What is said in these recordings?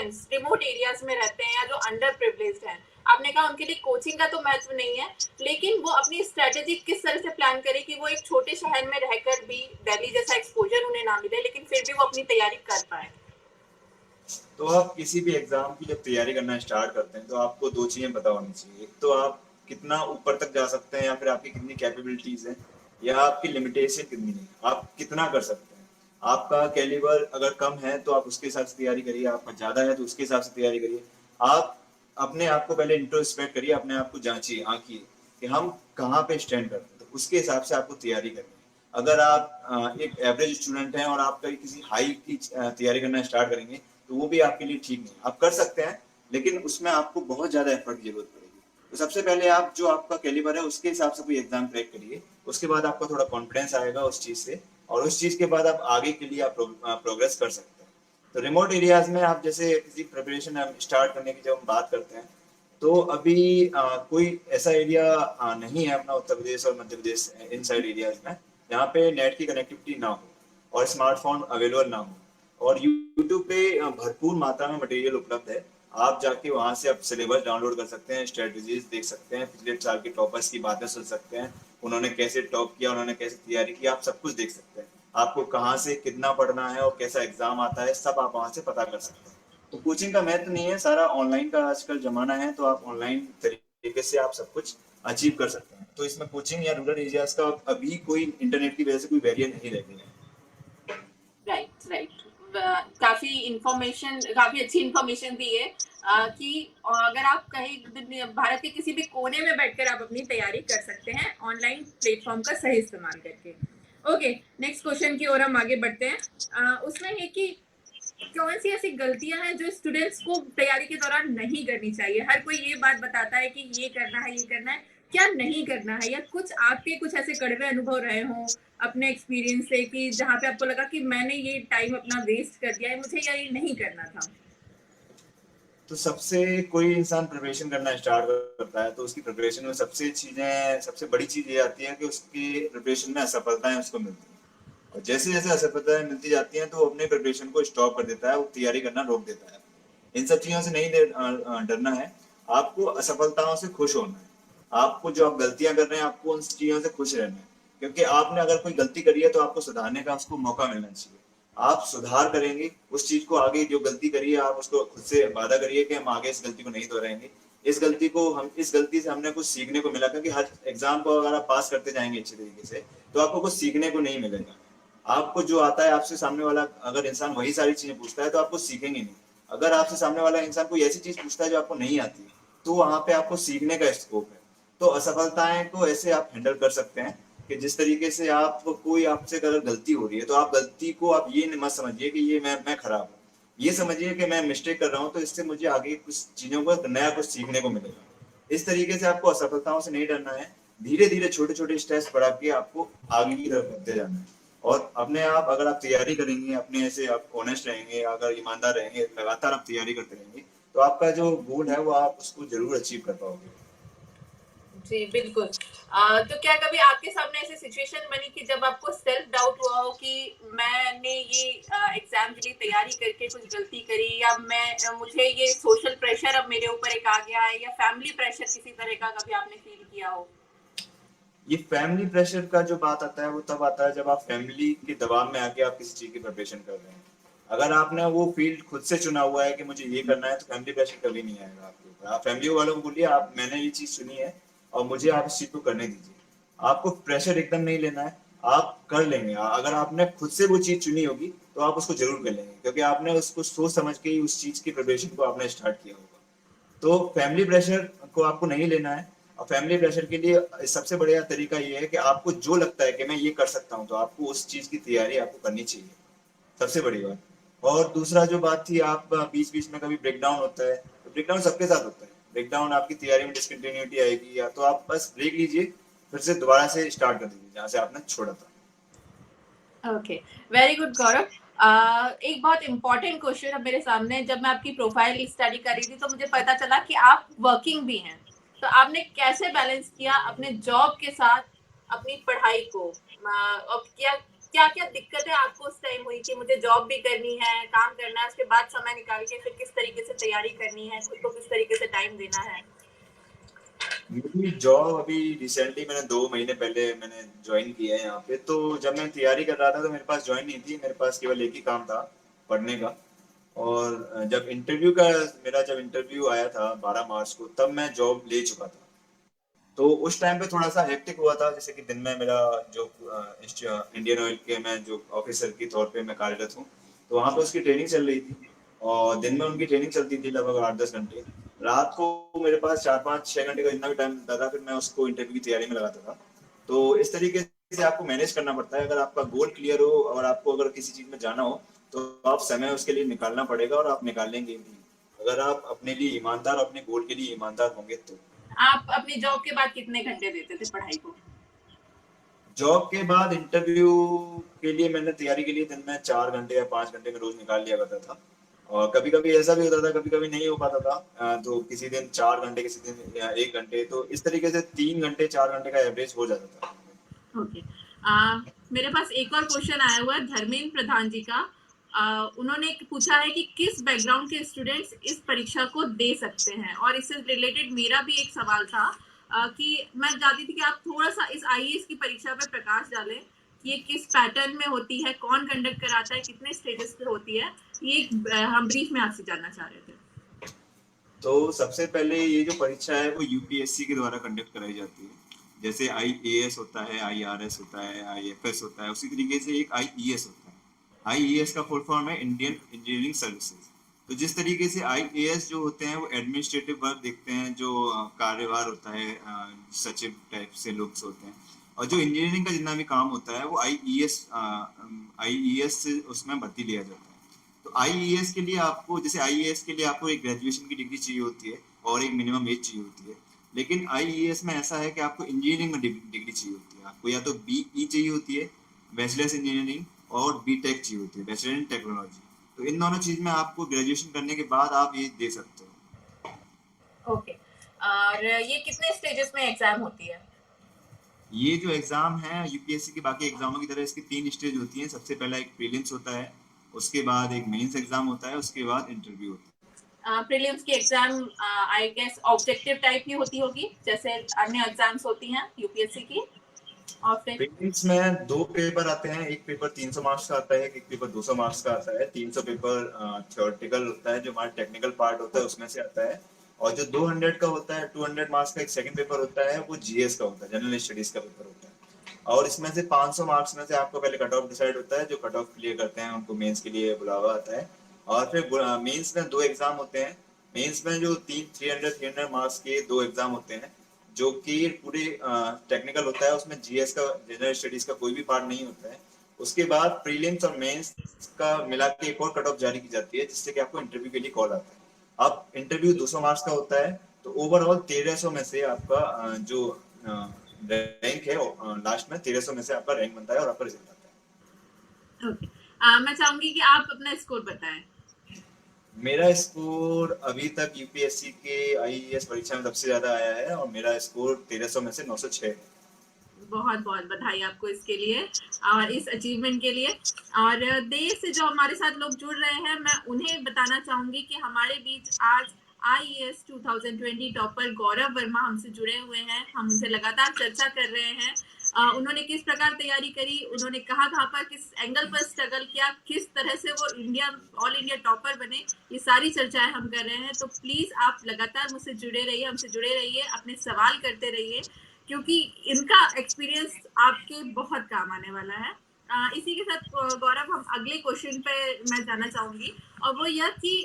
Students remote areas में रहते हैं या जो अंडर प्रिविलेज्ड हैं, आपने कहा उनके लिए कोचिंग का तो महत्व नहीं है, लेकिन वो अपनी स्ट्रेटेजी किस तरह से प्लान करे कि वो एक छोटे शहर में रहकर भी दिल्ली जैसा एक्सपोजर उन्हें ना मिले, लेकिन फिर भी वो अपनी तैयारी कर पाए। तो आप किसी भी एग्जाम की जब तैयारी करना स्टार्ट करते हैं तो आपको दो चीजें पता होनी चाहिए। एक तो आप कितना ऊपर तक जा सकते हैं या फिर आपकी कितनी कैपेबिलिटीज है, या आपकी लिमिटेशन कितनी है, आप कितना कर सकते हैं। आपका कैलिबर अगर कम है तो आप उसके हिसाब से तैयारी करिए, आपका ज्यादा है तो उसके हिसाब से तैयारी करिए। आप अपने आप को पहले इंट्रोस्पेक्ट करिए, अपने आप को जांचिए, आंकिए कि हम कहाँ पे स्टैंड करते हैं, तो उसके हिसाब से आपको तैयारी करनी है। अगर आप एक एवरेज स्टूडेंट हैं और आप कभी किसी हाई की तैयारी करना स्टार्ट करेंगे तो वो भी आपके लिए ठीक नहीं। आप कर सकते हैं लेकिन उसमें आपको बहुत ज्यादा एफर्ट की जरूरत पड़ेगी। तो सबसे पहले आप जो आपका कैलिबर है उसके हिसाब से कोई एग्जाम क्रैक करिए, उसके बाद आपको थोड़ा कॉन्फिडेंस आएगा उस चीज से, और उस चीज के बाद आप आगे के लिए आप प्रोग्रेस कर सकते हैं। तो रिमोट एरियाज में आप जैसे किसी प्रिपरेशन स्टार्ट करने की जब हम बात करते हैं तो अभी कोई ऐसा एरिया नहीं है अपना उत्तर प्रदेश और मध्य प्रदेश इन साइड एरियाज में जहाँ पे नेट की कनेक्टिविटी ना हो और स्मार्टफोन अवेलेबल ना हो। और यूट्यूब पे भरपूर मात्रा में मटेरियल उपलब्ध है। आप जाके वहां से आप सिलेबस डाउनलोड कर सकते हैं, स्ट्रेटजीज देख सकते हैं, पिछले साल के टॉपर्स की बातें सुन सकते हैं, उन्होंने कैसे टॉप किया, उन्होंने कैसे तैयारी की, आप सब कुछ देख सकते हैं। आपको कहाँ से कितना पढ़ना है और कैसा एग्जाम आता है सब आप वहां से पता कर सकते हैं। तो कोचिंग का महत्व नहीं है, सारा ऑनलाइन का आजकल जमाना है, तो आप ऑनलाइन तरीके से आप सब कुछ अचीव कर सकते हैं। तो इसमें कोचिंग या रूरल एरियाज का अभी कोई इंटरनेट की वजह से कोई बैरियर नहीं रह गया है। Right, right. काफी अच्छी इंफॉर्मेशन दी है कि अगर आप कहीं भारत के किसी भी कोने में बैठकर आप अपनी तैयारी कर सकते हैं ऑनलाइन प्लेटफॉर्म का सही इस्तेमाल करके। ओके, नेक्स्ट क्वेश्चन की ओर हम आगे बढ़ते हैं। उसमें है कि कौन सी ऐसी गलतियां हैं जो स्टूडेंट्स को तैयारी के दौरान नहीं करनी चाहिए। हर कोई ये बात बताता है कि ये करना है, ये करना है, क्या नहीं करना है, या कुछ आपके कुछ ऐसे कड़वे अनुभव रहे हों अपने एक्सपीरियंस से कि जहाँ पे आपको लगा कि मैंने ये टाइम अपना वेस्ट कर दिया है, मुझे ये नहीं करना था। तो सबसे कोई इंसान प्रिपरेशन करना स्टार्ट करता है तो उसकी प्रिपरेशन में सबसे बड़ी चीज ये आती है कि उसकी प्रिपरेशन में असफलताएं उसको मिलती हैं। और जैसे जैसे असफलताएं मिलती जाती हैं तो वो अपने प्रिपरेशन को स्टॉप कर देता है, वो तैयारी करना रोक देता है। इन सब चीजों से नहीं डरना है, आपको असफलताओं से खुश होना है। आपको जो आप गलतियां कर रहे हैं आपको उन चीजों से खुश रहना है, क्योंकि आपने अगर कोई गलती करी है तो आपको सुधारने का उसको मौका मिलना चाहिए। आप सुधार करेंगे उस चीज को, आगे जो गलती करी है आप उसको खुद से वादा करिए कि हम आगे इस गलती को नहीं दोहराएंगे। इस गलती से हमने कुछ सीखने को मिला, क्योंकि हर एग्जाम को अगर आप पास करते जाएंगे अच्छे तरीके से तो आपको कुछ सीखने को नहीं मिलेगा। आपको जो आता है, आपसे सामने वाला अगर इंसान वही सारी चीजें पूछता है तो आपको सीखेंगे नहीं। अगर आपसे सामने वाला इंसान कोई ऐसी चीज पूछता है जो आपको नहीं आती तो वहां पे आपको सीखने का स्कोप है। तो असफलताएं को ऐसे आप हैंडल कर सकते हैं कि जिस तरीके से आप कोई आपसे अगर गलती हो रही है तो आप गलती को आप ये मत समझिए कि ये मैं खराब हूँ, ये समझिए कि मैं मिस्टेक कर रहा हूँ तो इससे मुझे आगे कुछ चीजों को नया कुछ सीखने को मिलेगा। इस तरीके से आपको असफलताओं से नहीं डरना है, धीरे धीरे छोटे छोटे स्टेप्स बढ़ा के आपको आगे की तरफ बढ़ते जाना है। और अपने आप अगर आप तैयारी करेंगे, अपने ऐसे आप ऑनेस्ट रहेंगे, अगर ईमानदार रहेंगे, लगातार आप तैयारी करते रहेंगे तो आपका जो गोल है वो आप उसको जरूर अचीव कर पाओगे। जी, बिल्कुल। तो क्या कभी आपके सामने ऐसी सिचुएशन बनी कि जब आपको सेल्फ डाउट हुआ हो कि मैंने ये एग्जाम के लिए तैयारी करके कुछ गलती करी, या मुझे ये सोशल प्रेशर अब मेरे ऊपर एक आ गया है, या फैमिली प्रेशर किसी तरह का कभी आपने फील किया हो? ये फैमिली प्रेशर का जो बात आता है वो तब आता है जब आप फैमिली के दबाव में आके आप किसी चीज की प्रिपरेशन कर रहे हैं। अगर आपने वो फील्ड खुद से चुना हुआ है कि मुझे ये करना है तो फैमिली प्रेशर कभी नहीं आएगा आपके ऊपर। आप फैमिली वालों को बोलिए आप मैंने ये चीज चुनी है और मुझे आप इस चीज को करने दीजिए। आपको प्रेशर एकदम नहीं लेना है, आप कर लेंगे। अगर आपने खुद से वो चीज चुनी होगी तो आप उसको जरूर कर लेंगे, क्योंकि आपने उसको सोच समझ के ही उस चीज की प्रिपरेशन को आपने स्टार्ट किया होगा। तो फैमिली प्रेशर को आपको नहीं लेना है। और फैमिली प्रेशर के लिए सबसे बढ़िया तरीका ये है कि आपको जो लगता है कि मैं ये कर सकता हूँ तो आपको उस चीज की तैयारी आपको करनी चाहिए, सबसे बड़ी बात। और दूसरा जो बात थी, आप बीच बीच में कभी ब्रेकडाउन होता है तो ब्रेकडाउन सबके साथ होता है। ब्रेकडाउन आपकी तैयारी में डिसकंटिन्यूटी आएगी, या तो आप बस ब्रेक लीजिए, फिर से दोबारा से स्टार्ट कर दीजिए जहाँ से आपने छोड़ा था। ओके, वेरी गुड गौरव। एक बहुत इंपॉर्टेंट क्वेश्चन अब मेरे सामने, जब मैं आपकी प्रोफाइल स्टडी कर रही थी तो मुझे पता चला कि आप वर्किंग भी हैं। तो आपने कैसे बैलेंस किया अपने जॉब के साथ अपनी पढ़ाई को? और क्या क्या क्या दिक्कतें आपको उस टाइम हुई कि मुझे जॉब भी करनी है, काम करना है, उसके बाद समय निकाल के फिर किस तरीके से तैयारी करनी है, खुद को किस तरीके से टाइम देना है? मेरी जॉब अभी रिसेंटली मैंने 2 महीने पहले मैंने ज्वाइन किया है यहाँ पे। तो जब मैं तैयारी कर रहा था तो मेरे पास ज्वाइन नहीं थी, मेरे पास केवल एक ही काम था, पढ़ने का। और जब इंटरव्यू आया था 12 मार्च को, तब मैं जॉब ले चुका था। तो उस टाइम पे थोड़ा सा हेक्टिक हुआ था, जैसे कि दिन में मेरा जो इंडियन ऑयल के मैं जो ऑफिसर के तौर पे मैं कार्यरत हूँ, तो वहाँ पे उसकी ट्रेनिंग चल रही थी। और दिन में उनकी ट्रेनिंग चलती थी लगभग 8-10 घंटे। रात को मेरे पास 4-5-6 घंटे का जितना भी टाइम मिलता था, फिर मैं उसको इंटरव्यू की तैयारी में लगाता था। तो इस तरीके से आपको मैनेज करना पड़ता है। अगर आपका गोल क्लियर हो और आपको अगर किसी चीज में जाना हो, तो आप समय उसके लिए निकालना पड़ेगा और आप निकालेंगे भी, अगर आप अपने लिए ईमानदार, अपने गोल के लिए ईमानदार होंगे तो। आप अपनी जॉब के बाद कितने घंटे देते थे पढ़ाई को? जॉब के बाद इंटरव्यू के लिए मैंने तैयारी के लिए दिन में 4 घंटे या 5 घंटे में रोज निकाल लिया करता था। और कभी कभी ऐसा भी होता था, कभी कभी नहीं हो पाता था। तो किसी दिन 4 घंटे, किसी दिन या 1 घंटे, तो इस तरीके से 3 घंटे 4 घंटे का एवरेज हो जाता था। ओके। मेरे पास एक और क्वेश्चन आया हुआ है धर्मेंद्र प्रधान जी का। उन्होंने पूछा है कि किस बैकग्राउंड के स्टूडेंट्स इस परीक्षा को दे सकते हैं, और इससे रिलेटेड मेरा भी एक सवाल था कि मैं चाहती थी कि आप थोड़ा सा इस आईएएस की परीक्षा पे प्रकाश डालें कि ये किस पैटर्न में होती है, कौन कंडक्ट कराता है, कितने स्टेजेस पे होती है। ये हम ब्रीफ में आपसे जानना चाह रहे थे। तो सबसे पहले ये जो परीक्षा है वो यूपीएससी के द्वारा कंडक्ट कराई जाती है। जैसे आईएएस होता है, आईआरएस होता है, आईएफएस होता है, उसी तरीके से एक आईईएस होता है। आईईएस का फुल फॉर्म है इंडियन इंजीनियरिंग सर्विसेज। तो जिस तरीके से आईएएस जो होते हैं वो एडमिनिस्ट्रेटिव वर्क देखते हैं, जो कार्यभार होता है, सचिव टाइप से लोग होते हैं। और जो इंजीनियरिंग का जितना भी काम होता है वो आईईएस से उसमें भर्ती लिया जाता है। तो आईईएस के लिए आपको, जैसे आईईएस के लिए आपको एक ग्रेजुएशन की डिग्री चाहिए होती है और एक मिनिमम एज चाहिए होती है। लेकिन आईईएस में ऐसा है कि आपको इंजीनियरिंग में डिग्री चाहिए होती है। आपको या तो बीई चाहिए होती है, बैचलर्स इंजीनियरिंग, और बीटेक चाहिए होती है, बैचलर इन टेक्नोलॉजी। तो इन दोनों चीज में आपको ग्रेजुएशन करने के बाद आप ये दे सकते हो। ओके। और ये कितने स्टेजेस में एग्जाम होती है? ये जो एग्जाम है यूपीएससी के बाकी एग्जामों की तरह इसकी 3 स्टेज होती हैं। सबसे पहला एक प्रीलिम्स होता है, उसके बाद एक मेंस एग्जाम होता है, उसके बाद इंटरव्यू होता है। प्रीलिम्स की exam I guess objective type की होती होगी जैसे अन्य एग्जाम्स होती हैं यूपीएससी की। प्रीलिम्स में 2 पेपर आते हैं, एक पेपर 300 मार्क्स का आता है, एक पेपर 200 मार्क्स का आता है। 300 पेपर थ्योरेटिकल होता है, जो हमारा टेक्निकल पार्ट होता है उसमें से आता है। और जो 200 का होता है, 200 मार्क्स का एक सेकंड पेपर होता है, वो जीएस का होता है, जनरल स्टडीज का पेपर होता है। और इसमें से 500 मार्क्स में से आपको पहले कट ऑफ डिसाइड होता है। जो कट ऑफ क्लियर करते हैं उनको मेंस के लिए बुलावा आता है। और फिर मेंस में 2 एग्जाम होते हैं। मेंस में जो 300 मार्क्स के 2 एग्जाम होते हैं, जो कि पूरे टेक्निकल होता है, उसमें जीएस का, जनरल स्टडीज का कोई भी पार्ट नहीं होता है। उसके बाद प्रीलिम्स और मेंस का मिला के एक और कट ऑफ जारी की जाती है, जिससे कि आपको इंटरव्यू के लिए कॉल आता है। अब इंटरव्यू 200 मार्क्स का होता है, तो ओवरऑल 1300 में से आपका जो रैंक है, लास्ट में 1300 में से आपका रैंक बनता है और आपका रिजल्ट आता है। ओके। मैं चाहूंगी कि आप अपना स्कोर बताएं। मेरा स्कोर अभी तक यूपीएससी के आईएएस परीक्षा में सबसे ज्यादा आया है, और मेरा स्कोर 1300 में से 906 है। बहुत बहुत बधाई आपको इसके लिए और इस अचीवमेंट के लिए। और देश से जो हमारे साथ लोग जुड़ रहे हैं, मैं उन्हें बताना चाहूंगी कि हमारे बीच आज आईएएस 2020 टॉपर गौरव वर्मा हमसे जुड़े हुए हैं। हम उनसे लगातार चर्चा कर रहे हैं उन्होंने किस प्रकार तैयारी करी, उन्होंने कहाँ पर किस एंगल पर स्ट्रगल किया, किस तरह से वो ऑल इंडिया टॉपर बने, ये सारी चर्चाएं हम कर रहे हैं। तो प्लीज आप लगातार मुझसे जुड़े रहिए, हमसे जुड़े रहिए, अपने सवाल करते रहिए, क्योंकि इनका एक्सपीरियंस आपके बहुत काम आने वाला है। इसी के साथ गौरव, हम अगले क्वेश्चन पे मैं जाना चाहूंगी, और वो यह कि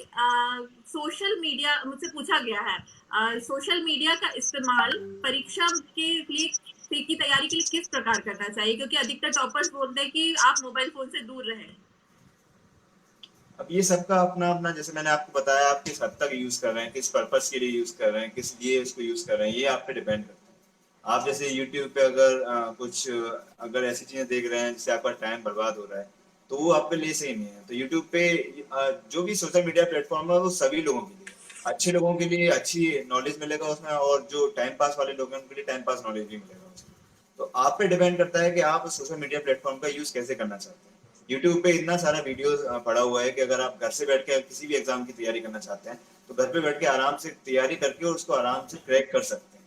सोशल मीडिया मुझसे पूछा गया है, सोशल मीडिया का इस्तेमाल परीक्षा के लिए की तैयारी के लिए किस प्रकार करना चाहिए, क्योंकि अधिकतर टॉपर्स बोलते हैं कि आप मोबाइल फोन से दूर रहें। अब ये सबका अपना अपना, जैसे मैंने आपको बताया, आप किस हद तक यूज कर रहे हैं, किस पर्पस के लिए यूज कर रहे हैं, किस लिए इसको यूज कर रहे हैं, ये आप पे डिपेंड करता है। आप जैसे YouTube पे अगर अगर ऐसी चीजें देख रहे हैं जिससे आपका टाइम बर्बाद हो रहा है, तो वो आपके लिए सही नहीं है। तो YouTube पे जो भी सोशल मीडिया प्लेटफॉर्म है वो सभी लोगों के लिए, अच्छे लोगों के लिए अच्छी नॉलेज मिलेगा उसमें, और जो टाइम पास वाले लोग हैं उनके लिए टाइम पास नॉलेज भी मिलेगा उसमें। तो आप पे डिपेंड करता है कि आप सोशल मीडिया प्लेटफॉर्म का यूज कैसे करना चाहते हैं। यूट्यूब पे इतना सारा वीडियोस पड़ा हुआ है कि अगर आप घर से बैठ के किसी भी एग्जाम की तैयारी करना चाहते हैं तो घर पे बैठ के आराम से तैयारी करके और उसको आराम से क्रैक कर सकते हैं।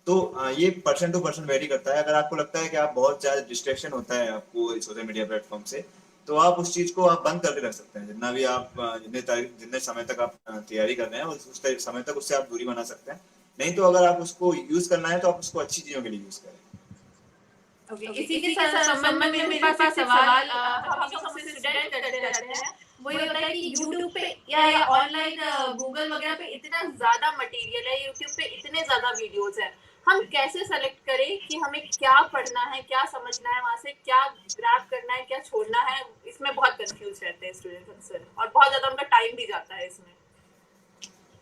तो ये पर्सन टू पर्सन वेरी करता है। अगर आपको लगता है कि आप बहुत ज्यादा डिस्ट्रैक्शन होता है आपको सोशल मीडिया प्लेटफॉर्म से, तो आप उस चीज को आप बंद करके रख सकते हैं। जितना भी आप जितने समय तक आप तैयारी कर रहे हैं उस समय तक उससे आप दूरी बना सकते हैं। नहीं तो अगर आप उसको यूज करना है तो आप उसको अच्छी चीजों के लिए यूज करें। ओके, इसी के संबंध में मेरे पास एक सवाल हमेशा मुझसे स्टूडेंट करते रहते हैं। वो ये होता है कि यूट्यूब पे या ऑनलाइन गूगल वगैरह पे इतना ज्यादा मटेरियल है, यूट्यूब पे इतने ज्यादा वीडियोस हैं, हम कैसे सेलेक्ट करें कि हमें क्या पढ़ना है, क्या समझना है, वहां से क्या ग्रैब करना है, क्या छोड़ना है? इसमें बहुत कंफ्यूज रहते हैं स्टूडेंट्स अक्सर, और बहुत ज्यादा उनका टाइम भी जाता है इसमें।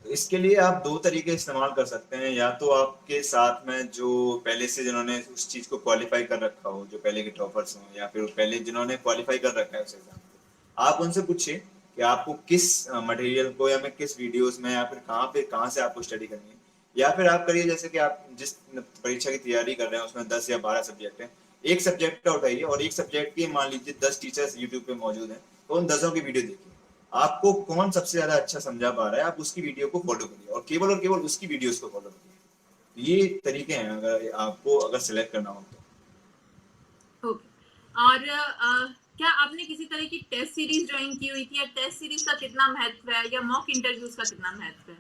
तो इसके लिए आप दो तरीके इस्तेमाल कर सकते हैं। या तो आपके साथ में जो पहले से जिन्होंने उस चीज को क्वालिफाई कर रखा हो, जो पहले के टॉपर्स हों, या फिर पहले जिन्होंने क्वालिफाई कर रखा है उस एग्जाम को, आप उनसे पूछिए कि आपको किस मटेरियल को या मैं किस वीडियोस में या फिर कहाँ से आपको स्टडी करनी है। या फिर आप करिए जैसे कि आप जिस परीक्षा की तैयारी कर रहे हैं उसमें 10 या 12 सब्जेक्ट है, एक सब्जेक्ट का उठाइए और एक सब्जेक्ट के मान लीजिए 10 टीचर्स यूट्यूब पे मौजूद हैं, तो उन 10 की वीडियो देखिए। आपको कौन सबसे ज्यादा अच्छा समझा पा रहा है, आप उसकी वीडियो को फॉलो करिए और केवल उसकी वीडियोस को फॉलो करिए। ये तरीके हैं अगर आपको सिलेक्ट करना हो तो। ओके, और क्या आपने किसी तरह की टेस्ट सीरीज ज्वाइन की हुई थी, या टेस्ट सीरीज का कितना महत्व है, या मॉक इंटरव्यूज का कितना महत्व है?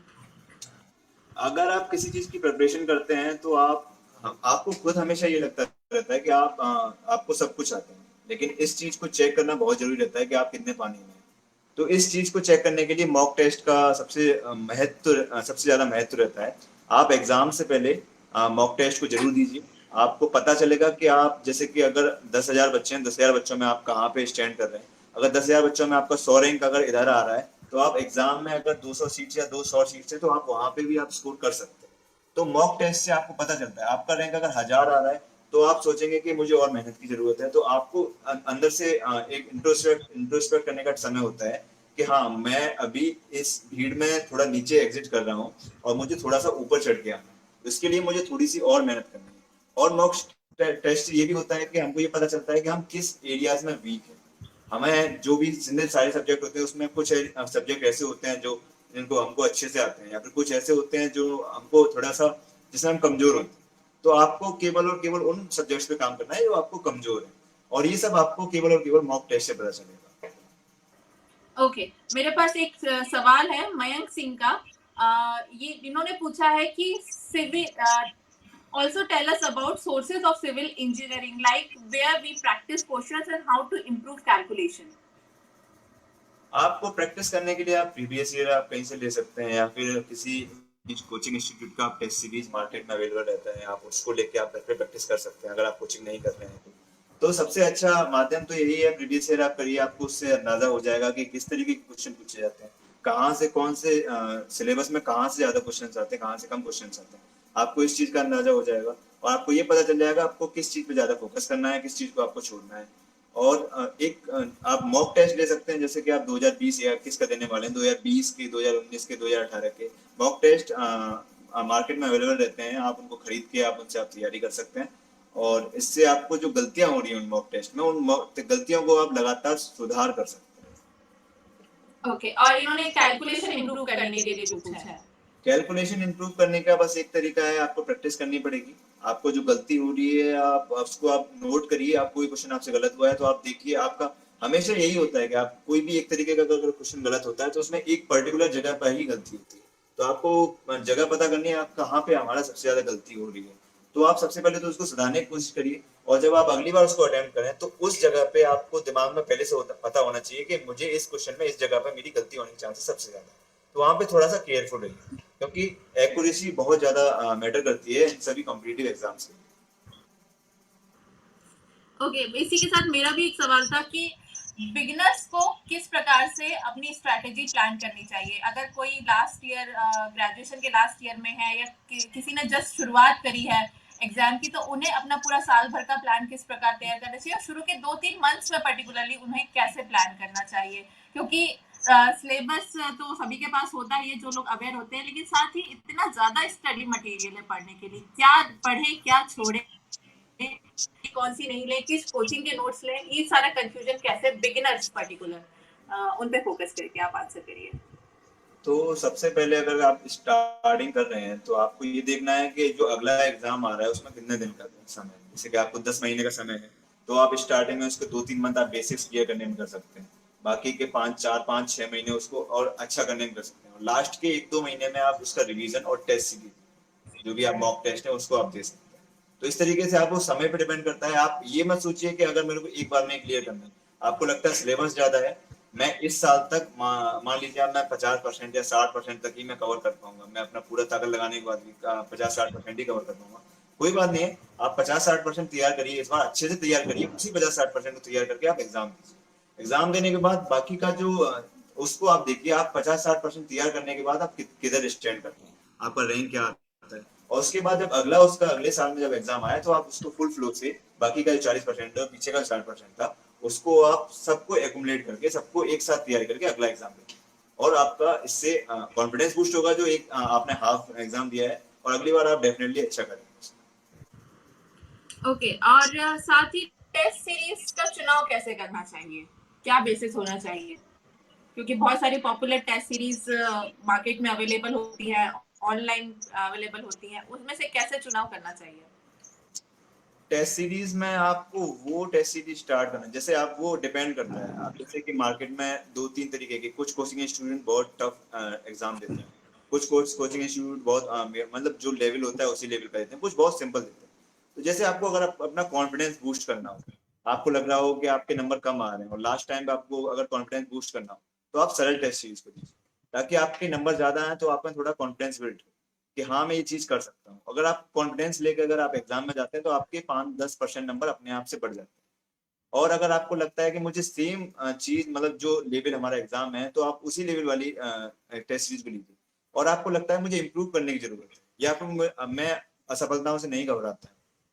अगर आप किसी चीज की प्रिपरेशन करते हैं तो आपको खुद हमेशा ये लगता रहता है कि आपको सब कुछ आता है, लेकिन इस चीज को चेक करना बहुत जरूरी रहता है कि आप कितने पानी में हैं। तो इस चीज को चेक करने के लिए मॉक टेस्ट का सबसे ज्यादा महत्व रहता है। आप एग्जाम से पहले मॉक टेस्ट को जरूर दीजिए। आपको पता चलेगा कि आप जैसे कि अगर 10,000 बच्चे हैं, 10,000 बच्चों में आप कहाँ पे स्टैंड कर रहे हैं। अगर 10,000 बच्चों में आपका 100 रैंक अगर इधर आ रहा है, तो आप एग्जाम में अगर 200 सीट्स या 200 सीट्स है तो आप वहां पे भी आप स्कोर कर सकते हैं। तो मॉक टेस्ट से आपको पता चलता है। आपका रैंक अगर 1,000 आ रहा है तो आप सोचेंगे कि मुझे और मेहनत की जरूरत है, तो आपको अंदर से एक इंट्रोस्पेक्ट करने का समय होता है कि हाँ, मैं अभी इस भीड़ में थोड़ा नीचे एग्जिट कर रहा हूँ और मुझे थोड़ा सा ऊपर चढ़ के आना है। इसके लिए मुझे थोड़ी सी और मेहनत करनी है। और मॉक टेस्ट ये भी होता है कि हमको ये पता चलता है कि हम किस एरियाज में वीक है। हमें जो भी जितने सारे सब्जेक्ट होते हैं उसमें कुछ सब्जेक्ट ऐसे होते हैं जो जिनको हमको अच्छे से आते हैं, या फिर कुछ ऐसे होते हैं जो हमको थोड़ा सा जिसमें हम कमजोर होते हैं। तो आपको केवल और केवल उन सब्जेक्ट्स पे काम करना है जो आपको कमजोर है, और ये सब आपको केवल और केवल मॉक टेस्ट से पता चलेगा। ओके, मेरे पास एक सवाल है मयंक सिंह का। ये इन्होंने पूछा है कि civil also tell us about sources of civil engineering, like where we practice questions and how to improve calculation. आपको प्रैक्टिस करने के लिए आप प्रीवियस ईयर आप कहीं से ले सकते हैं, या फिर किसी कोचिंग इंस्टीट्यूट का आप टेस्ट सीरीज मार्केट में अवेलेबल रहता है, आप उसको लेके आप घर पे प्रैक्टिस कर सकते हैं अगर आप कोचिंग नहीं कर रहे हैं तो सबसे अच्छा माध्यम तो यही है, प्रीवियस ईयर आप करिए। आपको उससे अंदाजा हो जाएगा कि किस तरीके के क्वेश्चन पूछे जाते हैं, कहाँ से कौन से सिलेबस में कहाँ से ज्यादा क्वेश्चन आते हैं, कहाँ से कम क्वेश्चन आते हैं। आपको इस चीज का अंदाजा हो जाएगा और आपको ये पता चल जाएगा आपको किस चीज पे ज्यादा फोकस करना है, किस चीज को आपको छोड़ना है। और आप मॉक टेस्ट ले सकते हैं, जैसे कि आप 2020 या 21 का देने वाले हैं, 2020 के, 2019 के, 2018 के मॉक टेस्ट मार्केट में अवेलेबल रहते हैं। आप उनको खरीद के आप उनसे आप तैयारी कर सकते हैं, और इससे आपको जो गलतियां हो रही हैं उन मॉक टेस्ट में, उन गलतियों को आप लगातार सुधार कर सकते हैं। ओके, और इन्होंने कैलकुलेशन इंप्रूव करने के लिए पूछा है। कैलकुलेशन इंप्रूव करने का बस एक तरीका है, आपको प्रैक्टिस करनी पड़ेगी। आपको जो गलती हो रही है आप उसको आप नोट करिए। आप कोई क्वेश्चन आपसे गलत हुआ है तो आप देखिए। आपका हमेशा यही होता है कि आप कोई भी एक तरीके का अगर क्वेश्चन गलत होता है तो उसमें एक पर्टिकुलर जगह पर ही गलती होती है। तो आपको जगह पता करनी है आप कहाँ पे हमारा सबसे ज्यादा गलती हो रही है। तो आप सबसे पहले तो उसको सुधारने की कोशिश करिए, और जब आप अगली बार उसको अटेम्प्ट करें तो उस जगह पे आपको दिमाग में पहले से पता होना चाहिए कि मुझे इस क्वेश्चन में इस जगह पे मेरी गलती होने के चांसेस सबसे ज्यादा है। तो वहां पे थोड़ा सा केयरफुल रहिए, क्योंकि एक्यूरेसी बहुत ज्यादा मैटर करती है इन सभी कॉम्पिटिटिव एग्जाम्स में। ओके, इसी के साथ मेरा भी एक सवाल था कि बिगिनर्स को किस प्रकार से अपनी स्ट्रैटेजी प्लान करनी चाहिए। अगर कोई लास्ट ईयर ग्रेजुएशन के लास्ट ईयर में है, या किसी ने जस्ट शुरुआत करी है एग्जाम की, तो उन्हें अपना पूरा साल भर का प्लान किस प्रकार तैयार करना चाहिए, और शुरू के 2-3 मंथ्स में पर्टिकुलरली उन्हें कैसे प्लान करना चाहिए? क्योंकि सिलेबस तो सभी के पास होता ही है जो लोग अवेयर होते हैं, लेकिन साथ ही इतना ज्यादा स्टडी मटेरियल है पढ़ने के लिए, क्या पढ़े क्या छोड़े। कौन सी नहीं लें, किस कोचिंग के नोट्स लें, ये सारा कंफ्यूजन कैसे बिगिनर्स पर्टिकुलर उन पे फोकस करके आप आंसर करिए। तो सबसे पहले अगर आप स्टार्टिंग कर रहे हैं तो आपको ये देखना है कि जो अगला एग्जाम आ रहा है उसमें कितने दिन का समय है। जैसे कि आपको 10 महीने का समय है तो आप स्टार्टिंग में उसके 2-3 मंथ आप बेसिक्स क्लियर करने में कर सकते हैं। बाकी के 5-4-5-6 महीने उसको और अच्छा करने में कर सकते हैं, और लास्ट के 1-2 महीने में आप उसका रिवीजन और टेस्ट सीरीज जो भी आप मॉक टेस्ट है उसको आप दे सकते हैं। तो इस तरीके से आपको समय पे डिपेंड करता है। आप ये मत सोचिए कि अगर मेरे को एक बार में क्लियर करना है, आपको लगता है सिलेबस ज्यादा है, मैं इस साल तक मान लीजिए आप मैं 50% या 60% तक ही मैं कवर कर पाऊंगा, मैं अपना पूरा ताकत लगाने के बाद भी 50-60% ही कवर कर पाऊंगा। कोई बात नहीं है, आप 50-60% तैयार करिए, इस बार अच्छे से तैयार करिए, उसी 50-60% को तैयार करके आप एग्जाम दीजिए। एग्जाम देने के बाद बाकी का जो उसको आप देखिए, आप 50-60% तैयार करने के बाद आप किधर स्टैंड करते हैं, आपका रैंक क्या आता है, और उसके बाद जब अगला उसका अगले साल में जब एग्जाम आया तो आप उसको फुल फ्लो से बाकी का जो 40% और पीछे का 60% था उसको आप सबको एकुमुलेट करके सबको एक साथ तैयारी करके अगला एग्जाम दें, और आपका इससे कॉन्फिडेंस बूस्ट होगा जो एक आपने हाफ एग्जाम दिया है, और अगली बार आप डेफिनेटली अच्छा करेंगे। ओके, और साथ ही टेस्ट सीरीज का चुनाव कैसे करना चाहिए, क्या बेसिस होना चाहिए, क्योंकि बहुत सारी पॉपुलर टेस्ट सीरीज मार्केट में अवेलेबल होती है, ऑनलाइन अवेलेबल होती है, उसमें से कैसे चुनाव करना चाहिए। टेस्ट सीरीज में आपको वो टेस्ट सीरीज स्टार्ट करना, जैसे आप वो डिपेंड करता है, आप जैसे कि मार्केट में 2-3 तरीके के, कुछ कोचिंग इंस्टीट्यूट बहुत टफ एग्जाम देते हैं, कुछ कोचिंग इंस्टीट्यूट बहुत मतलब जो लेवल होता है उसी लेवल का देते हैं, कुछ बहुत सिंपल देते हैं। तो जैसे आपको अगर अपना कॉन्फिडेंस बूस्ट करना हो, आपको लग रहा हो कि आपके नंबर कम आ रहे हैं और लास्ट टाइम आपको अगर कॉन्फिडेंस बूस्ट करना हो, तो आप सरल टेस्ट सीरीज को दीजिए, ताकि आपके नंबर ज्यादा हैं तो आपका थोड़ा कॉन्फिडेंस बिल्ड हो कि हाँ मैं ये चीज कर सकता हूँ। अगर आप कॉन्फिडेंस लेकर अगर आप एग्जाम में जाते हैं तो आपके 5-10% नंबर अपने आप से बढ़ जाते हैं। और अगर आपको लगता है कि मुझे सेम चीज मतलब जो लेवल हमारा एग्जाम है तो आप उसी लेवल वाली टेस्ट सीरीज को लीजिए, और आपको लगता है मुझे इम्प्रूव करने की जरूरत है, या फिर मैं असफलताओं से नहीं घबराता,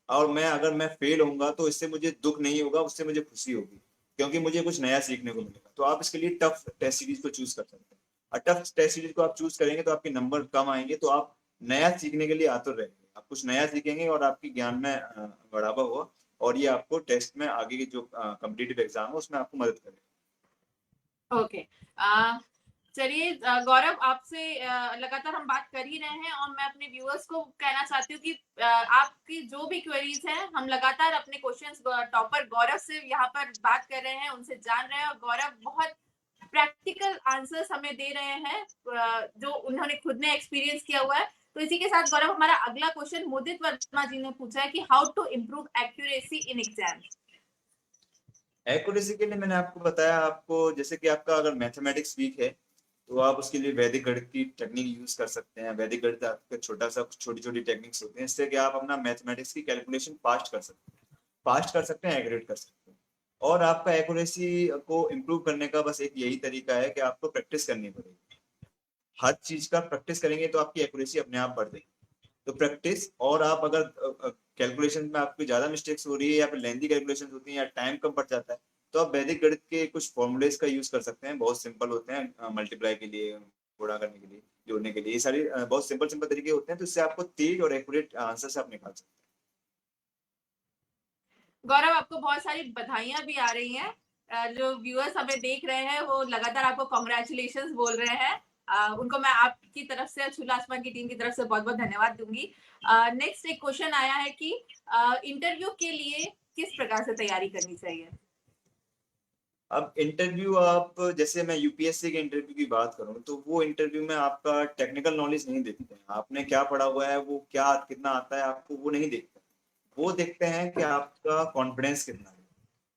और मैं अगर मैं फेल होऊंगा तो इससे मुझे दुख नहीं होगा, उससे मुझे खुशी होगी, क्योंकि मुझे कुछ नया सीखने को मिलेगा, तो आप इसके लिए टफ टेस्ट सीरीज को चूज कर सकते हैं। और टफ टेस्ट सीरीज को आप चूज करेंगे तो आपके नंबर कम आएंगे, तो आप नया सीखने के लिए आतुर रहेंगे, आप कुछ नया सीखेंगे और आपकी ज्ञान में बढ़ावा हुआ, और ये आपको टेस्ट में आगे की जो कम्पिटिटिव एग्जाम है उसमें आपको मदद करेगा। ओके, चलिए गौरव, आपसे लगातार हम बात कर ही रहे हैं, और मैं अपने व्यूअर्स को कहना चाहती हूँ कि आपकी जो भी क्वेरीज हैं, हम लगातार अपने क्वेश्चंस टॉपर गौरव से यहाँ पर बात कर रहे हैं, उनसे जान रहे हैं, और गौरव बहुत प्रैक्टिकल आंसर्स हमें दे रहे हैं जो उन्होंने खुद ने एक्सपीरियंस किया हुआ है। तो इसी के साथ गौरव, हमारा अगला क्वेश्चन मुदित वर्मा जी ने पूछा है कि how to improve accuracy in exam. Accuracy के लिए मैंने आपको बताया, आपको जैसे कि आपका अगर मैथमेटिक्स वीक है तो आप उसके लिए वैदिक गणित की टेक्निक यूज कर सकते हैं। वैदिक गणित आपका छोटी छोटी टेक्निक्स होते हैं, इससे कि आप अपना मैथमेटिक्स की कैलकुलेशन फास्ट कर सकते हैं, एक्यूरेट कर सकते हैं। और आपका एक्यूरेसी को इम्प्रूव करने का बस एक यही तरीका है कि आपको प्रैक्टिस करनी पड़ेगी, हर चीज का प्रैक्टिस करेंगे तो आपकी एक्यूरेसी अपने आप बढ़ जाएगी। तो प्रैक्टिस, और आप अगर कैलकुलेशन में आपकी ज्यादा मिस्टेक्स हो रही है या फिर लेंथी कैलकुलेशन होती है या टाइम कम पड़ जाता है, तो आप वैदिक गणित के कुछ फॉर्मूलेस का यूज कर सकते हैं, बहुत सिंपल होते हैं, मल्टीप्लाई के लिए, गुणा करने के लिए, जोड़ने के लिए, ये सारी बहुत सिंपल सिंपल तरीके होते हैं, तो इससे आपको तेज और एक्यूरेट आंसर से आप निकाल सकते हैं। गौरव, आपको बहुत सारी बधाइयां भी आ रही हैं, जो व्यूअर्स हमें देख रहे हैं वो लगातार आपको कॉन्ग्रेचुलेशंस बोल रहे हैं, उनको मैं आपकी तरफ से, झूला आसमान की टीम की तरफ से बहुत बहुत धन्यवाद दूंगी। नेक्स्ट एक क्वेश्चन आया है कि इंटरव्यू के लिए किस प्रकार से तैयारी करनी चाहिए। अब इंटरव्यू, आप जैसे मैं यूपीएससी के इंटरव्यू की बात करूं तो वो इंटरव्यू में आपका टेक्निकल नॉलेज नहीं देखते हैं, आपने क्या पढ़ा हुआ है, वो क्या कितना आता है आपको, वो नहीं देखते। वो देखते हैं कि आपका कॉन्फिडेंस कितना है,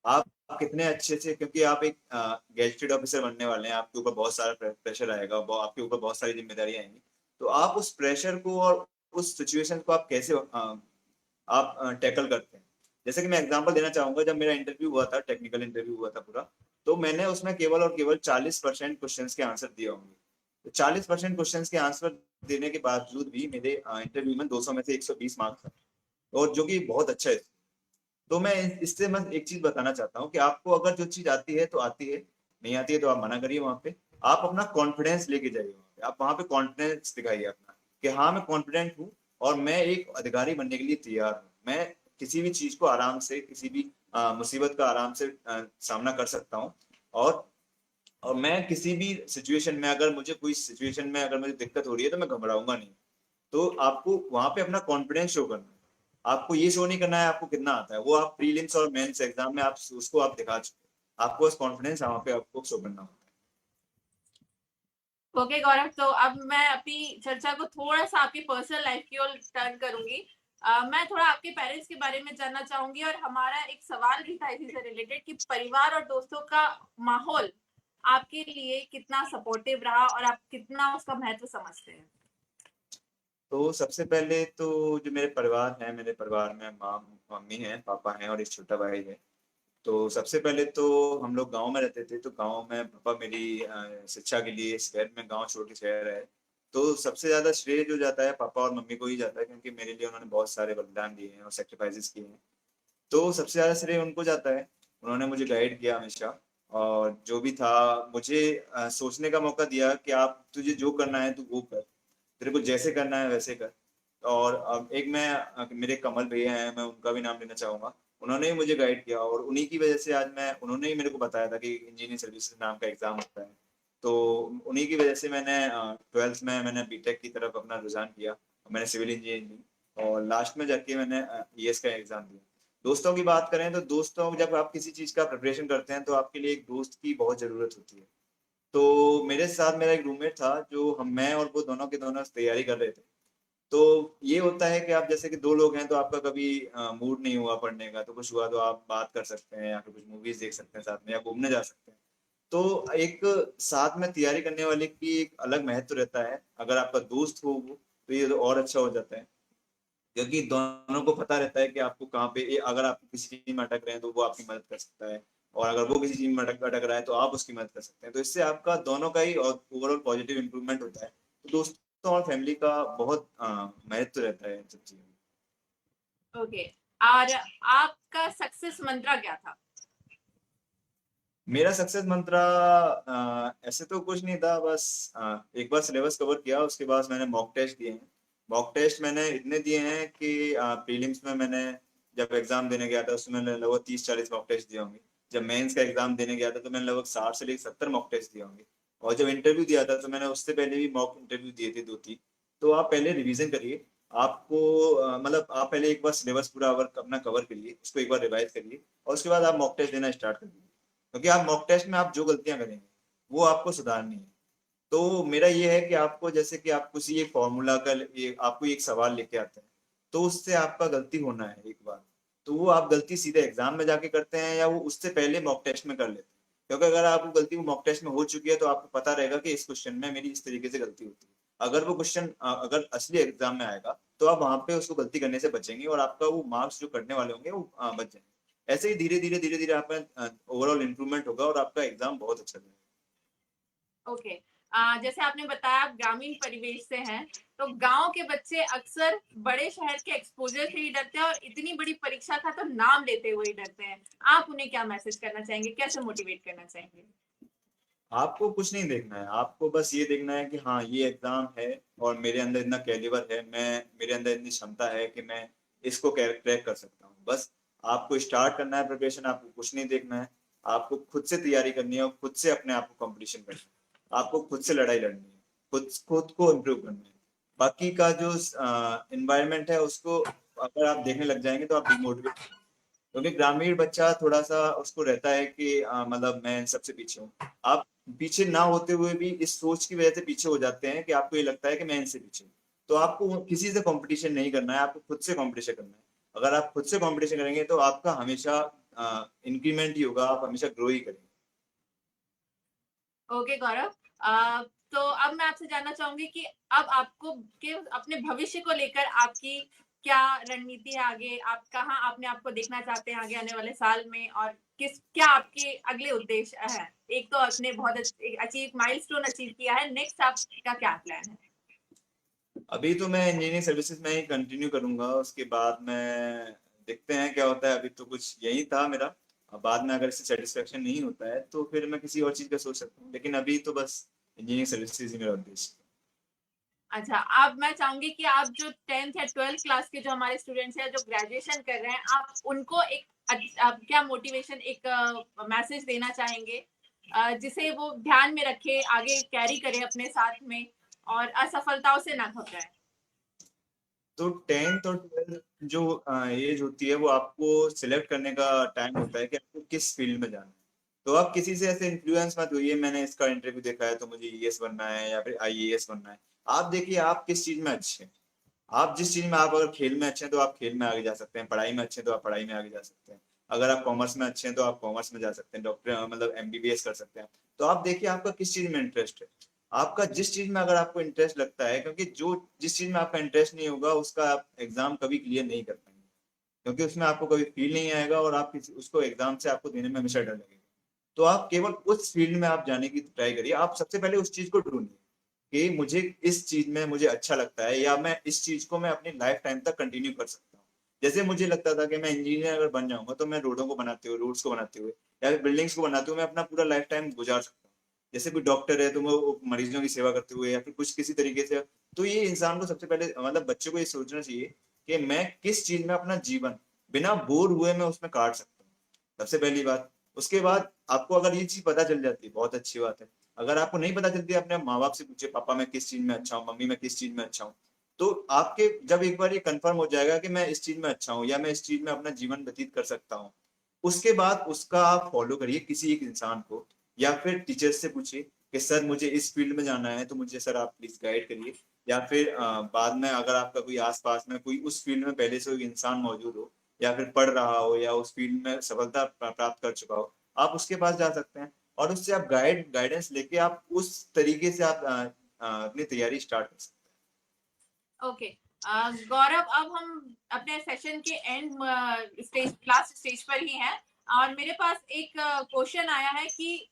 आप कितने अच्छे से, क्योंकि आप एक गैजेटेड ऑफिसर बनने वाले हैं, आपके ऊपर बहुत सारा प्रेशर आएगा, आपके ऊपर बहुत सारी जिम्मेदारी आएंगी, तो आप उस प्रेशर को और उस सिचुएशन को आप कैसे आप टैकल करते हैं। जैसे कि मैं एग्जांपल देना चाहूंगा, जब मेरा इंटरव्यू हुआ था, टेक्निकल इंटरव्यू हुआ था पूरा, तो मैंने उसमें केवल और केवल 40% क्वेश्चन के आंसर दिए होंगे। तो 40% क्वेश्चन के आंसर देने के बावजूद भी मेरे इंटरव्यू में 200 में से 120 मार्क्स था, और जो कि बहुत अच्छा है। तो मैं इससे मैं एक चीज बताना चाहता हूँ कि आपको अगर जो चीज आती है तो आती है, नहीं आती है तो आप मना करिए, वहां पे आप अपना कॉन्फिडेंस लेके जाइए, वहां पे आप वहां पे कॉन्फिडेंस दिखाइए अपना कि हाँ मैं कॉन्फिडेंट हूँ और मैं एक अधिकारी बनने के लिए तैयार हूँ, मैं किसी भी चीज को आराम से, किसी भी मुसीबत का आराम से सामना कर सकता हूँ। और और मैं किसी भी सिचुएशन में, अगर मुझे कोई सिचुएशन में अगर मुझे दिक्कत हो रही है तो मैं घबराऊंगा नहीं। तो आपको वहां पे अपना कॉन्फिडेंस शो करना है। आपको ये शो नहीं करना है आपको कितना आता है, वो आप प्रीलिम्स और मेंस एग्जाम में आप उसको आप दिखा चुके हैं। आपको बस कॉन्फिडेंस वहां पे आपको शो करना होता है। ओके गौरव, तो अब मैं अपनी चर्चा को थोड़ा सा आपकी पर्सनल लाइफ की ओर टर्न करूंगी। मैं थोड़ा आपके पेरेंट्स के बारे में जानना चाहूंगी, और हमारा एक सवाल भी था इसी से रिलेटेड कि परिवार और दोस्तों का माहौल आपके लिए कितना सपोर्टिव रहा और आप कितना उसका महत्व समझते हैं। तो सबसे पहले तो जो मेरे परिवार है, मेरे परिवार में माँ, मम्मी है, पापा है और एक छोटा भाई है। तो सबसे पहले तो हम लोग गांव में रहते थे, तो गांव में पापा मेरी शिक्षा के लिए शहर में, गांव छोटे शहर है, तो सबसे ज्यादा श्रेय जो जाता है पापा और मम्मी को ही जाता है, क्योंकि मेरे लिए उन्होंने बहुत सारे बलिदान दिए हैं और सेक्रीफाइसेस किए हैं। तो सबसे ज्यादा श्रेय उनको जाता है। उन्होंने मुझे गाइड किया हमेशा, और जो भी था मुझे सोचने का मौका दिया कि आप, तुझे जो करना है तू वो कर, तेरे को जैसे करना है वैसे कर। और अब एक मैं मेरे कमल भैया हैं, मैं उनका भी नाम लेना चाहूंगा। उन्होंने ही मुझे गाइड किया, और उन्हीं की वजह से आज मैं, उन्होंने ही मेरे को बताया था कि इंजीनियरिंग सर्विसेज नाम का एग्जाम होता है। तो उन्हीं की वजह से मैंने 12th में मैंने बीटेक की तरफ अपना रुझान किया। मैंने सिविल इंजीनियरिंग, और लास्ट में जाके मैंने ईएस का एग्जाम दिया। दोस्तों की बात करें तो दोस्तों, जब आप किसी चीज का प्रिपरेशन करते हैं तो आपके लिए एक दोस्त की बहुत जरूरत होती है। तो मेरे साथ मेरा एक रूममेट था, जो हम, मैं और वो दोनों के दोनों तैयारी कर रहे थे। तो ये होता है कि आप जैसे कि दो लोग हैं, तो आपका कभी मूड नहीं हुआ पढ़ने का, तो कुछ हुआ तो आप बात कर सकते हैं, या फिर कुछ मूवीज देख सकते हैं साथ में, या घूमने जा सकते हैं। तो एक साथ में तैयारी करने वाले की एक अलग महत्व रहता है। अगर आपका दोस्त हो वो, तो ये तो और अच्छा हो जाता है, क्योंकि दोनों को पता रहता है कि आपको कहाँ पे, अगर आप किसी चीज में अटक रहे हैं तो वो आपकी मदद कर सकता है, और अगर वो किसी चीज में अटक रहा है तो आप उसकी मदद कर सकते हैं। तो इससे आपका दोनों का ही ओवरऑल पॉजिटिव इंप्रूवमेंट होता है। तो दोस्तों और फैमिली का बहुत महत्व रहता है इन सब चीजों में। ओके, और आपका सक्सेस मंत्रा क्या था? मेरा सक्सेस मंत्रा ऐसे तो कुछ नहीं था, बस एक बार सिलेबस कवर किया, उसके बाद मैंने मॉक टेस्ट दिए हैं। मॉक टेस्ट मैंने इतने दिए हैं कि प्रीलिम्स में मैंने जब एग्जाम देने गया था उसमें मैंने लगभग 30-40 मॉक टेस्ट दिए होंगे। जब मेंस का एग्जाम देने गया था तो मैंने लगभग 60 से लेकर 70 मॉक टेस्ट दिए होंगे। और जब इंटरव्यू दिया था तो मैंने उससे पहले भी मॉक इंटरव्यू दिए थे 2-3। तो आप पहले रिवीजन करिए। आपको मतलब आप पहले एक बार सिलेबस पूरा अपना कवर करिए, उसको एक बार रिवाइज करिए, और उसके बाद आप मॉक टेस्ट देना स्टार्ट करिए। क्योंकि आप मॉक टेस्ट में आप जो गलतियां करेंगे वो आपको सुधारनी है। तो मेरा ये है कि आपको, जैसे कि आप किसी एक फॉर्मूला का, ये आपको एक सवाल लेके आते हैं, तो उससे आपका गलती होना है एक बार, तो वो आप गलती सीधे एग्जाम में जाके करते हैं, या वो उससे पहले मॉक टेस्ट में कर लेते हैं। क्योंकि अगर आपको गलती वो मॉक टेस्ट में हो चुकी है तो आपको पता रहेगा कि इस क्वेश्चन में मेरी इस तरीके से गलती होती है। अगर वो क्वेश्चन अगर असली एग्जाम में आएगा तो आप वहां पे उसको गलती करने से बचेंगे, और आपका वो मार्क्स जो कटने वाले होंगे वो बच जाएंगे। ऐसे ही धीरे धीरे आप में ओवरऑल इंप्रूवमेंट होगा, और आपका एग्जाम बहुत अच्छा जाएगा। ओके, जैसे आपने बताया आप ग्रामीण परिवेश से हैं, तो गांव के बच्चे अक्सर बड़े शहर के एक्सपोजर से ही डरते हैं, और इतनी बड़ी परीक्षा का तो नाम लेते हुए ही डरते हैं। आप उन्हें क्या मैसेज करना चाहेंगे, कैसे मोटिवेट करना चाहेंगे? आपको कुछ नहीं देखना है, आपको बस ये देखना है कि हाँ ये एग्जाम है, और मेरे अंदर इतना कैलिबर है, मैं, मेरे अंदर इतनी क्षमता है कि मैं इसको क्रैक कर सकता हूँ। बस आपको स्टार्ट करना है प्रिपरेशन, आपको कुछ नहीं देखना है। आपको खुद से तैयारी करनी है, और खुद से अपने आप को कंपटीशन करना है। आपको खुद से लड़ाई लड़नी है, खुद खुद को इम्प्रूव करना है। बाकी का जो इन्वायरमेंट है उसको अगर आप देखने लग जाएंगे तो आप डिमोटिवेट, क्योंकि ग्रामीण बच्चा थोड़ा सा उसको रहता है कि मतलब मैं इन सबसे पीछे हूँ। आप पीछे ना होते हुए भी इस सोच की वजह से पीछे हो जाते हैं कि आपको ये लगता है कि मैं इनसे पीछे हूँ। तो आपको किसी से कंपटीशन नहीं करना है, आपको खुद से कंपटीशन करना है। अगर आप खुद से कंपटीशन करेंगे तो आपका हमेशा इंक्रीमेंट ही होगा, आप हमेशा ग्रो ही करेंगे। ओके गौरव, तो अब मैं आपसे जानना चाहूंगी कि अब आपको के अपने भविष्य को लेकर आपकी क्या रणनीति है आगे, आप कहाँ अपने आप को देखना चाहते हैं आगे आने वाले साल में, और किस क्या आपके अगले उद्देश्य है? एक तो आपने बहुत अचीव माइलस्टोन अचीव किया है, नेक्स्ट आपका क्या प्लान है? अभी तो मैं इंजीनियरिंग सर्विसेज में ही कंटिन्यू करूंगा, उसके बाद में देखते हैं क्या होता है। अभी तो कुछ यही था मेरा। अब बाद में अगर इससे सेटिस्फेक्शन नहीं होता है तो फिर मैं किसी और चीज का सोच सकता हूँ, लेकिन अभी तो बस इंजीनियरिंग सर्विसेज ही मेरा उद्देश्य है। अच्छा, आप मैं चाहूँगी कि आप जो 10th या 12th क्लास के जो हमारे स्टूडेंट्स हैं, जो ग्रेजुएशन कर रहे हैं, आप उनको एक आप क्या मोटिवेशन एक मैसेज देना चाहेंगे जिसे वो ध्यान में रखे, आगे कैरी करे अपने साथ में और असफलताओं से ना घबराएँ? तो 10th और 12th जो एज होती है वो आपको सिलेक्ट करने का टाइम होता है कि आपको किस फील्ड में जाना है। तो आप किसी से ऐसे इन्फ्लुएंस मत होइए, मैंने इसका इंटरव्यू देखा है तो मुझे ईएएस बनना है या फिर आईएएस बनना है। आप देखिए आप किस चीज में अच्छे हैं। आप जिस चीज में, आप अगर खेल में अच्छे हैं तो आप खेल में आगे जा सकते हैं, पढ़ाई में अच्छे हैं तो आप पढ़ाई में आगे जा सकते हैं। अगर आप कॉमर्स में अच्छे हैं तो आप कॉमर्स में जा सकते हैं, डॉक्टर मतलब एमबीबीएस कर सकते हैं। तो आप देखिए आपका किस चीज में इंटरेस्ट है। आपका जिस चीज में अगर आपको इंटरेस्ट लगता है, क्योंकि जो जिस चीज में आपका इंटरेस्ट नहीं होगा उसका आप एग्जाम कभी क्लियर नहीं कर पाएंगे, क्योंकि उसमें आपको कभी फील नहीं आएगा और आप किसी उसको एग्जाम से आपको देने में हमेशा डर लगेगा। तो आप केवल उस फील्ड में आप जाने की ट्राई करिए। आप सबसे पहले उस चीज को ढूंढिए कि मुझे इस चीज में मुझे अच्छा लगता है, या मैं इस चीज को मैं अपनी लाइफ टाइम तक कंटिन्यू कर सकता हूँ। जैसे मुझे लगता था कि मैं इंजीनियर अगर बन जाऊंगा तो मैं रोडों को बनाते हुए, रोड्स को बनाते हुए या फिर बिल्डिंग्स को बनाते हुए मैं अपना पूरा लाइफ टाइम गुजार सकता हूँ। जैसे कोई डॉक्टर है तो वो मरीजों की सेवा करते हुए या फिर कुछ किसी तरीके से। तो ये इंसान को सबसे पहले मतलब बच्चों को ये सोचना चाहिए कि मैं किस चीज में अपना जीवन बिना बोर हुए मैं उसमें काट सकता हूँ, सबसे पहली बात। उसके बाद आपको अगर ये चीज पता चल जाती है बहुत अच्छी बात है। अगर आपको नहीं पता चलती, अपने माँ बाप से पूछे, पापा मैं किस चीज में अच्छा हूँ, मम्मी मैं किस चीज में अच्छा हूँ। तो आपके जब एक बार ये कंफर्म हो जाएगा कि मैं इस चीज में अच्छा हूँ या मैं इस चीज में अपना जीवन व्यतीत कर सकता हूँ, उसके बाद उसका आप फॉलो करिए किसी एक इंसान को, या फिर टीचर से पूछिए कि सर मुझे इस फील्ड में जाना है तो मुझे सर आप प्लीज गाइड करिए। या फिर बाद में अगर आपका कोई आसपास में कोई उस फील्ड में पहले से कोई इंसान मौजूद हो या फिर पढ़ रहा हो या उस फील्ड में सफलता प्राप्त कर चुका हो, आप उसके पास जा सकते हैं और उससे आप गाइडेंस लेके आप उस तरीके से आप अपनी तैयारी स्टार्ट कर सकते ओके। गौरव, अब हम अपने सेशन के एंड स्टेज लास्ट स्टेज पर ही हैं और मेरे पास एक क्वेश्चन आया है कि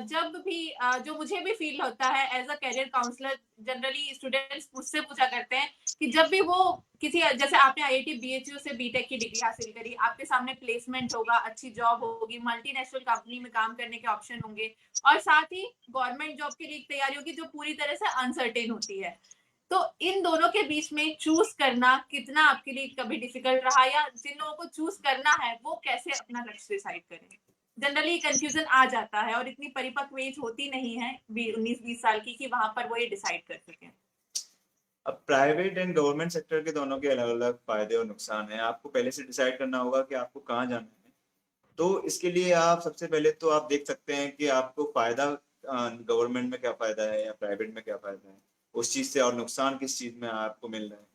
जब भी जो मुझे भी फील होता है as a career counsellor, generally students मुझसे पूछा करते हैं कि जब भी वो किसी, जैसे आपने आईआईटी बीएचयू से बीटेक की डिग्री हासिल करी, आपके सामने प्लेसमेंट होगा, अच्छी जॉब होगी, मल्टीनेशनल कंपनी में काम करने के ऑप्शन होंगे और साथ ही गवर्नमेंट जॉब के लिए तैयारी होगी जो पूरी तरह से अनसर्टेन होती है। तो इन दोनों के बीच में चूज करना कितना आपके लिए कभी डिफिकल्ट रहा, या जिन लोगों को चूज करना है वो कैसे अपना लक्ष्य डिसाइड करें? जनरली कंफ्यूजन आ जाता है और इतनी परिपक्व एज होती नहीं है 19-20 साल की कि वहां पर वो ये डिसाइड कर सकें। अब प्राइवेट एंड गवर्नमेंट सेक्टर के दोनों के अलग अलग फायदे और नुकसान हैं। आपको पहले से डिसाइड करना होगा कि आपको कहाँ जाना है। तो इसके लिए आप सबसे पहले तो आप देख सकते हैं कि आपको फायदा गवर्नमेंट में क्या फायदा है या प्राइवेट में क्या फायदा है उस चीज से, और नुकसान किस चीज में आपको मिल रहा है।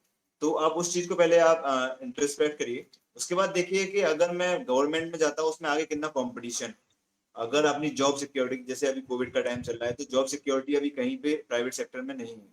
तो आप उस चीज को पहले आप इंट्रोस्पेक्ट करिए। उसके बाद देखिए कि अगर मैं गवर्नमेंट में जाता हूँ उसमें आगे कितना कंपटीशन। अगर अपनी जॉब सिक्योरिटी, जैसे अभी कोविड का टाइम चल रहा है तो जॉब सिक्योरिटी अभी कहीं पे प्राइवेट सेक्टर में नहीं है।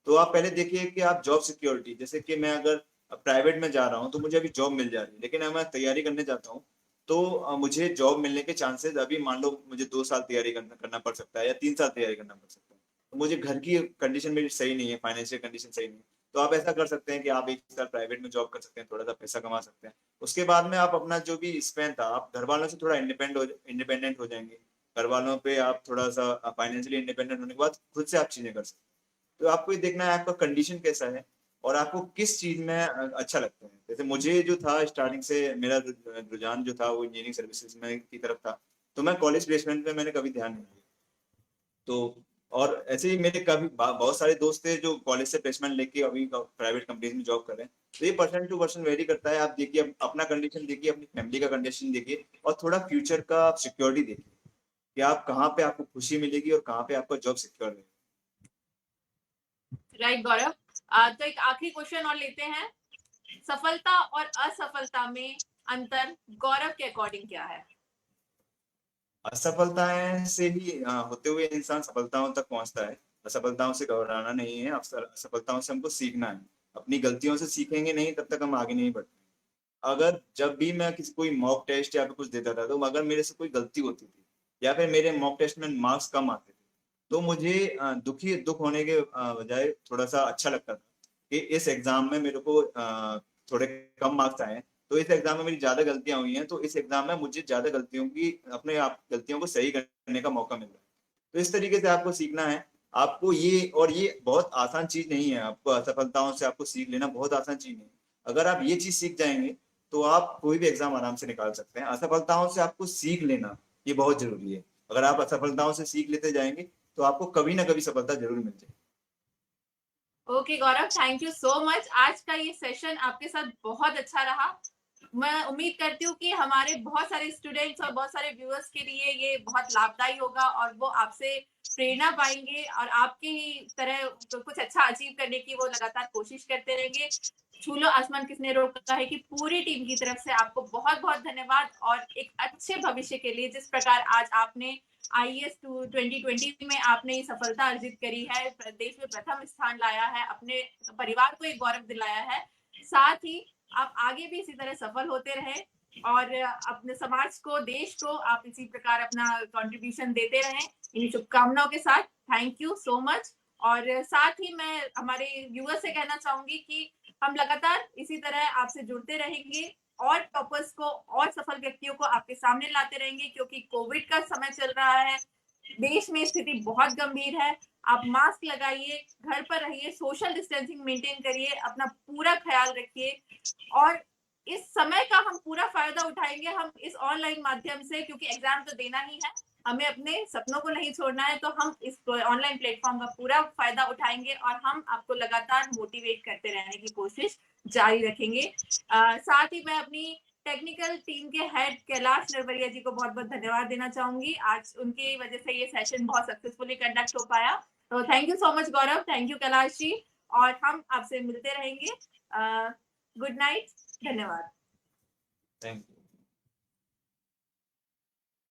तो आप पहले देखिए कि आप जॉब सिक्योरिटी, जैसे कि मैं अगर प्राइवेट में जा रहा हूँ तो मुझे अभी जॉब मिल जा रही है, लेकिन अगर मैं तैयारी करने जाता हूँ तो मुझे जॉब मिलने के चांसेस अभी मान लो मुझे 2 साल तैयारी करना पड़ सकता है या 3 साल तैयारी करना पड़ सकता है। तो मुझे घर की कंडीशन मेरी सही नहीं है, फाइनेंशियल कंडीशन सही नहीं है। तो आप ऐसा कर सकते हैं कि आप 1 साल प्राइवेट में जॉब कर सकते हैं, थोड़ा सा पैसा कमा सकते हैं। उसके बाद में आप अपना जो भी स्पेन था, आप घर वालों से थोड़ा इंडिपेंडेंट हो जाएंगे। घर वालों पे आप थोड़ा सा फाइनेंशियली इंडिपेंडेंट होने के बाद खुद से आप चीजें कर सकते हैं। तो आपको ये देखना है आपका कंडीशन कैसा है और आपको किस चीज में अच्छा लगता है। जैसे मुझे जो था स्टार्टिंग से मेरा रुझान जो था वो इंजीनियरिंग सर्विसेज में की तरफ था। तो मैं कॉलेज प्लेसमेंट में मैंने कभी ध्यान नहीं दिया। तो और ऐसे ही मेरे काफी बहुत सारे दोस्त थे जो कॉलेज से प्लेसमेंट लेके अभी प्राइवेट कंपनीज में जॉब कर रहे हैं। तो ये पर्सन टू पर्सन वेरी करता है। आप देखिए अपना कंडीशन देखिए, अपनी फैमिली का कंडीशन देखिए और थोड़ा फ्यूचर का आप सिक्योरिटी देखिए कि आप कहाँ पे आपको खुशी मिलेगी और कहाँ पे आपका जॉब सिक्योर है। राइट गौरव। तो एक आखिरी क्वेश्चन और लेते हैं। सफलता और असफलता में अंतर गौरव के अकॉर्डिंग क्या है? असफलताएं से ही होते हुए इंसान सफलताओं तक पहुंचता है। असफलताओं से घबराना नहीं है, असफलताओं से हमको सीखना है। अपनी गलतियों से सीखेंगे नहीं तब तक हम आगे नहीं बढ़ते। अगर जब भी मैं किसी कोई मॉक टेस्ट या फिर कुछ देता था तो अगर मेरे से कोई गलती होती थी या फिर मेरे मॉक टेस्ट में मार्क्स कम आते थे तो मुझे दुख होने के बजाय थोड़ा सा अच्छा लगता था कि इस एग्जाम में मेरे को थोड़े कम मार्क्स आए हैं। तो इस एग्जाम में मेरी ज्यादा गलतियां हुई हैं, तो इस एग्जाम में मुझे ज्यादा गलतियों की अपने आप गलतियों को सही करने का मौका मिल रहा है। तो इस तरीके से आपको सीखना है। आपको ये बहुत आसान चीज नहीं है। आपको असफलताओं से आपको सीख लेना बहुत आसान चीज नहीं है। अगर आप ये चीज सीख जाएंगे तो आप कोई भी एग्जाम आराम से निकाल सकते हैं। असफलताओं से आपको सीख लेना ये बहुत जरूरी है। अगर आप असफलताओं से सीख लेते जाएंगे तो आपको कभी ना कभी सफलता जरूर मिल जाएगी। Okay Gaurav, thank you so much. आज का ये सेशन आपके साथ बहुत अच्छा रहा। मैं उम्मीद करती हूँ कि हमारे बहुत सारे स्टूडेंट्स और बहुत सारे व्यूअर्स के लिए ये बहुत लाभदायी होगा और वो आपसे प्रेरणा पाएंगे और आपकी ही तरह तो कुछ अच्छा अचीव करने की वो लगातार कोशिश करते रहेंगे। छू लो आसमान किसने रोका है कि पूरी टीम की तरफ से आपको बहुत बहुत धन्यवाद और एक अच्छे भविष्य के लिए जिस प्रकार आज आपने IAS 2020 में आपने ये सफलता अर्जित करी है, देश में प्रथम स्थान लाया है, अपने परिवार को एक गौरव दिलाया है, साथ ही आप आगे भी इसी तरह सफल होते रहे और अपने समाज को, देश को आप इसी प्रकार अपना कंट्रीब्यूशन देते रहें। इन शुभकामनाओं के साथ थैंक यू सो मच। और साथ ही मैं हमारे व्यूअर्स से कहना चाहूंगी कि हम लगातार इसी तरह आपसे जुड़ते रहेंगे और टॉपर्स को और सफल व्यक्तियों को आपके सामने लाते रहेंगे, क्योंकि कोविड का समय चल रहा है, देश में स्थिति बहुत गंभीर है। आप मास्क लगाइए, घर पर रहिए, सोशल डिस्टेंसिंग मेंटेन करिए, अपना पूरा ख्याल रखिए और इस समय का हम पूरा फायदा उठाएंगे हम इस ऑनलाइन माध्यम से, क्योंकि एग्जाम तो देना ही है, हमें अपने सपनों को नहीं छोड़ना है। तो हम इस ऑनलाइन प्लेटफॉर्म का पूरा फायदा उठाएंगे और हम आपको लगातार मोटिवेट करते रहने की कोशिश जारी रखेंगे। साथ ही मैं अपनी टेक्निकल टीम के हेड कैलाश नरवरिया जी को बहुत बहुत धन्यवाद देना चाहूंगी। आज उनकी वजह से ये सेशन बहुत सक्सेसफुली कंडक्ट हो पाया। तो thank you so much Gaurav, thank you Kailash ji, और हम आपसे मिलते रहेंगे। गुड नाइट, धन्यवाद। Thank you.